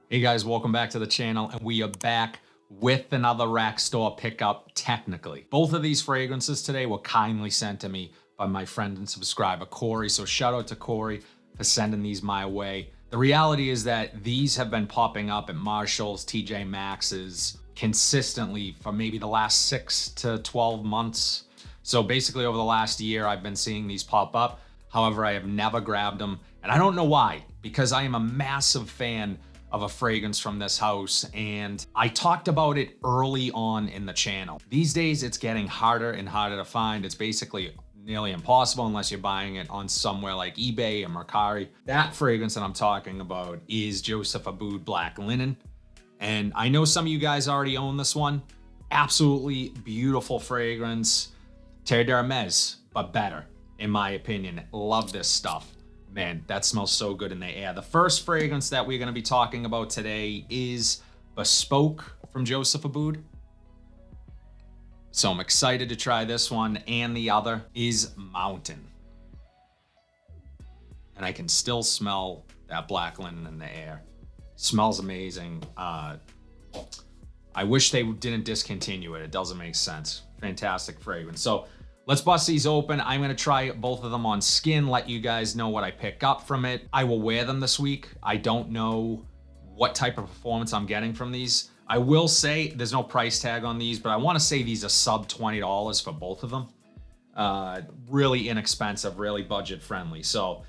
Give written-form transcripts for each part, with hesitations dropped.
Hey guys, welcome back to the channel, and we are back with another rack store pickup technically. Both of these fragrances today were kindly sent to me by my friend and subscriber, Corey. So shout out to Corey for sending these my way. The reality is that these have been popping up at Marshall's, TJ Maxx's consistently for maybe the last 6 to 12 months. So basically over the last year, I've been seeing these pop up. However, I have never grabbed them, and I don't know why, because I am a massive fan of a fragrance from this house, and I talked about it early on in the channel. These days, it's getting harder and harder to find. It's basically nearly impossible unless you're buying it on somewhere like eBay or Mercari. That fragrance that I'm talking about is Joseph Abboud Black Linen, and I know some of you guys already own this one. Absolutely beautiful fragrance. Terre d'Hermes, but better, in my opinion. Love this stuff. Man, that smells so good in the air. The first fragrance that we're going to be talking about today is Bespoke from Joseph Abboud. So I'm excited to try this one, and the other is Mountain. And I can still smell that black linen in the air. Smells amazing. I wish they didn't discontinue it. It doesn't make sense. Fantastic fragrance. So let's bust these open. I'm gonna try both of them on skin, let you guys know what I pick up from it. I will wear them this week. I don't know what type of performance I'm getting from these. I will say there's no price tag on these, but I wanna say these are sub $20 for both of them. Really inexpensive, really budget friendly. So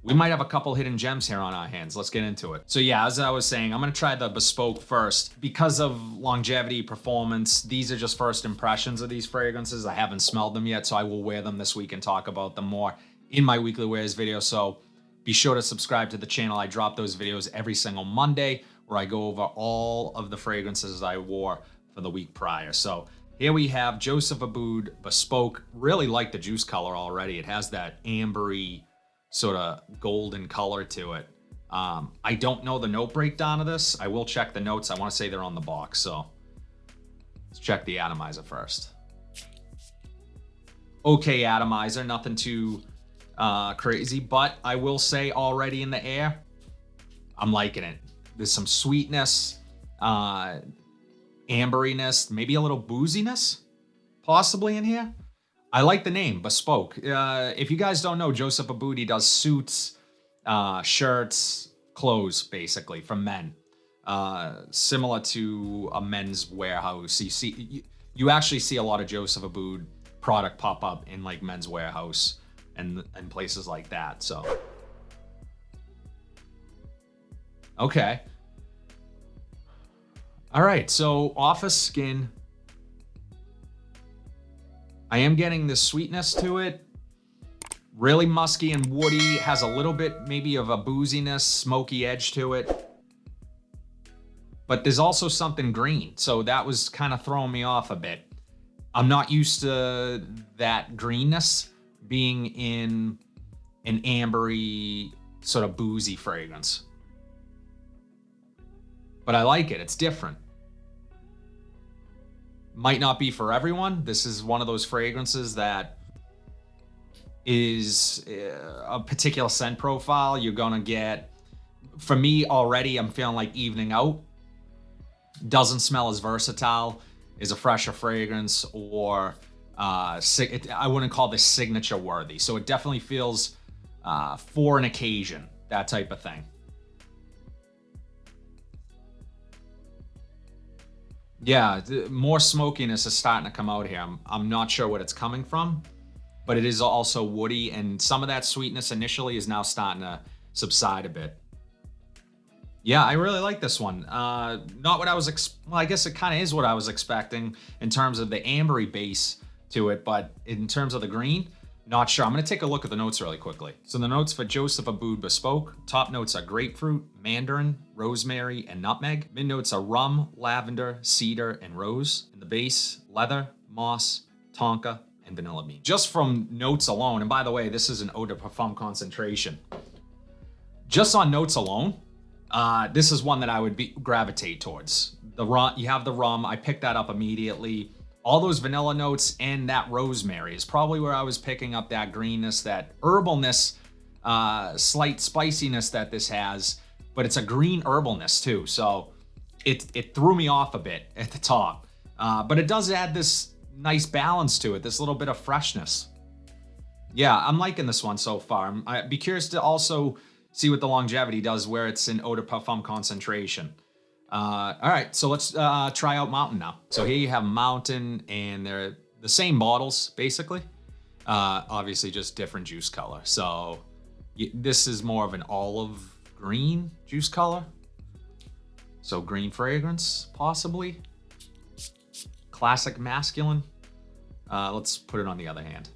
we might have a couple hidden gems here on our hands. Let's get into it. So yeah, as I was saying, I'm gonna try the Bespoke first. Because of longevity, performance, these are just first impressions of these fragrances. I haven't smelled them yet, so I will wear them this week and talk about them more in my weekly wears video. So be sure to subscribe to the channel. I drop those videos every single Monday where I go over all of the fragrances I wore for the week prior. So here we have Joseph Abboud Bespoke. Really like the juice color already. It has that ambery, sort of golden color to it. I don't know the note breakdown of this. I will check the notes. I want to say they're on the box, so let's check the atomizer first. Okay, atomizer, nothing too crazy, but I will say already in the air, I'm liking it. There's some sweetness, amberiness, maybe a little booziness possibly in here. I like the name, Bespoke. If you guys don't know, Joseph Abboud, he does suits, shirts, clothes, basically, for men. Similar to a men's warehouse. You actually see a lot of Joseph Abboud product pop up in like men's warehouse and places like that, so. Okay. All right, so office skin. I am getting this sweetness to it. Really musky and woody. Has a little bit maybe of a booziness, smoky edge to it. But there's also something green. So that was kind of throwing me off a bit. I'm not used to that greenness being in an ambery, sort of boozy fragrance. But I like it. It's different. Might not be for everyone. This is one of those fragrances that is a particular scent profile. You're gonna get, for me already, I'm feeling like evening out. Doesn't smell as versatile as a fresher fragrance, or I wouldn't call this signature worthy. So it definitely feels for an occasion, that type of thing. Yeah, more smokiness is starting to come out here. I'm not sure what it's coming from, but it is also woody, and some of that sweetness initially is now starting to subside a bit. Yeah, I really like this one. Not what I was, well, I guess it kind of is what I was expecting in terms of the ambery base to it, but in terms of the green, not sure. I'm gonna take a look at the notes really quickly. So the notes for Joseph Abboud Bespoke, top notes are grapefruit, mandarin, rosemary, and nutmeg. Mid notes are rum, lavender, cedar, and rose. And the base, leather, moss, tonka, and vanilla bean. Just from notes alone, and by the way, this is an eau de parfum concentration. Just on notes alone, this is one that I would gravitate towards. The rum, you have the rum, I picked that up immediately. All those vanilla notes and that rosemary is probably where I was picking up that greenness, that herbalness, slight spiciness that this has. but it's a green herbalness too. So it threw me off a bit at the top. But it does add this nice balance to it, this little bit of freshness. Yeah, I'm liking this one so far. I'd be curious to also see what the longevity does where it's in eau de parfum concentration. All right, so let's try out Mountain now. So here you have Mountain, and they're the same bottles, basically. Obviously just different juice color. So this is more of an olive green juice color. So green fragrance, possibly. Classic masculine. Let's put it on the other hand.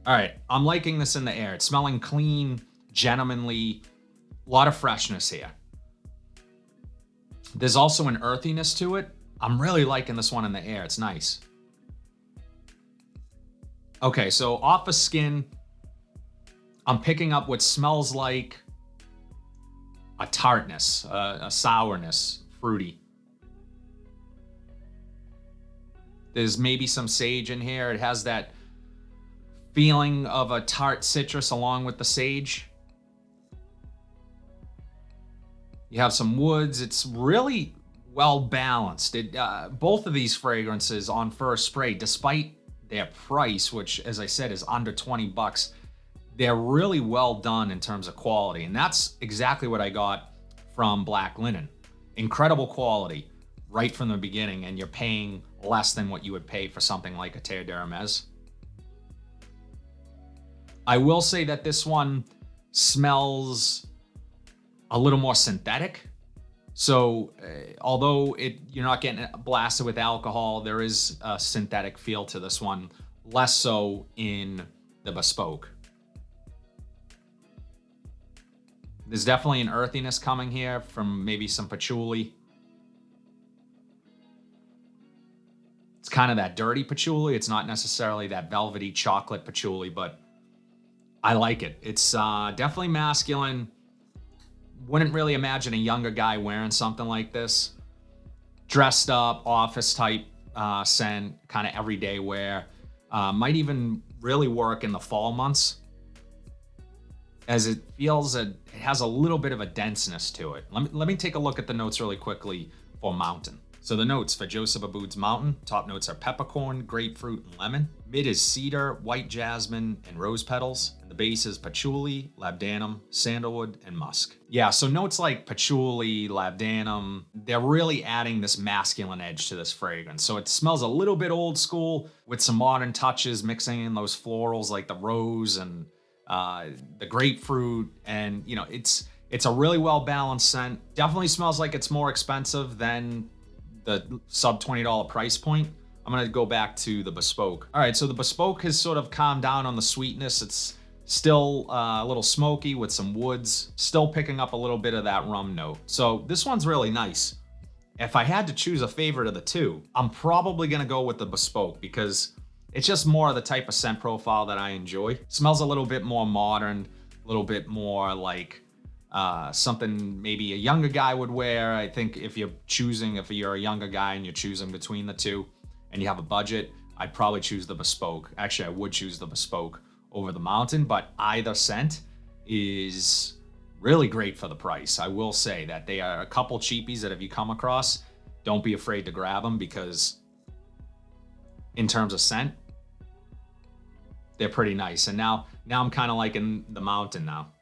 All right, I'm liking this in the air. It's smelling clean, gentlemanly, a lot of freshness here. There's also an earthiness to it. I'm really liking this one in the air. It's nice. Okay, so off the skin, I'm picking up what smells like a tartness, a sourness, fruity. There's maybe some sage in here. It has that feeling of a tart citrus along with the sage. You have some woods. It's really well balanced. Both of these fragrances on first spray, despite their price, which as I said is under 20 bucks, they're really well done in terms of quality. And that's exactly what I got from Black Linen. Incredible quality right from the beginning, and you're paying less than what you would pay for something like a Terre d'Hermès. I will say that this one smells a little more synthetic. So although you're not getting blasted with alcohol, there is a synthetic feel to this one, less so in the Bespoke. There's definitely an earthiness coming here from maybe some patchouli. It's kind of that dirty patchouli. It's not necessarily that velvety chocolate patchouli, but I like it. It's definitely masculine. Wouldn't really imagine a younger guy wearing something like this. Dressed up, office type scent, kind of everyday wear. Might even really work in the fall months, as it feels it has a little bit of a denseness to it. Let me take a look at the notes really quickly for Mountain. So the notes for Joseph Aboud's Mountain, top notes are peppercorn, grapefruit, and lemon. Mid is cedar, white jasmine, and rose petals. And the base is patchouli, labdanum, sandalwood, and musk. Yeah, so notes like patchouli, labdanum, they're really adding this masculine edge to this fragrance. So it smells a little bit old school with some modern touches, mixing in those florals like the rose and the grapefruit. And, you know, it's a really well-balanced scent. Definitely smells like it's more expensive than the sub $20 price point. I'm gonna go back to the Bespoke. All right, so the Bespoke has sort of calmed down on the sweetness. It's still a little smoky with some woods, still picking up a little bit of that rum note. So this one's really nice. If I had to choose a favorite of the two, I'm probably gonna go with the Bespoke because it's just more of the type of scent profile that I enjoy. Smells a little bit more modern, a little bit more like something maybe a younger guy would wear. I think if you're a younger guy and you're choosing between the two and you have a budget, I'd probably choose the Bespoke. Actually, I would choose the Bespoke over the Mountain, but either scent is really great for the price. I will say that they are a couple cheapies that if you come across, don't be afraid to grab them because in terms of scent, they're pretty nice. And now I'm kind of liking the Mountain now.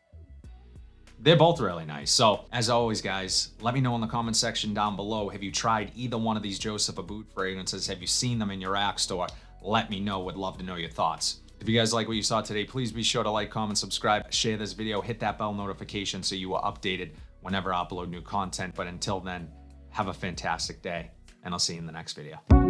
They're both really nice. So as always, guys, let me know in the comment section down below. Have you tried either one of these Joseph Aboud fragrances? Have you seen them in your rack store? Let me know. Would love to know your thoughts. If you guys like what you saw today, please be sure to like, comment, subscribe, share this video, hit that bell notification so you are updated whenever I upload new content. But until then, have a fantastic day, and I'll see you in the next video.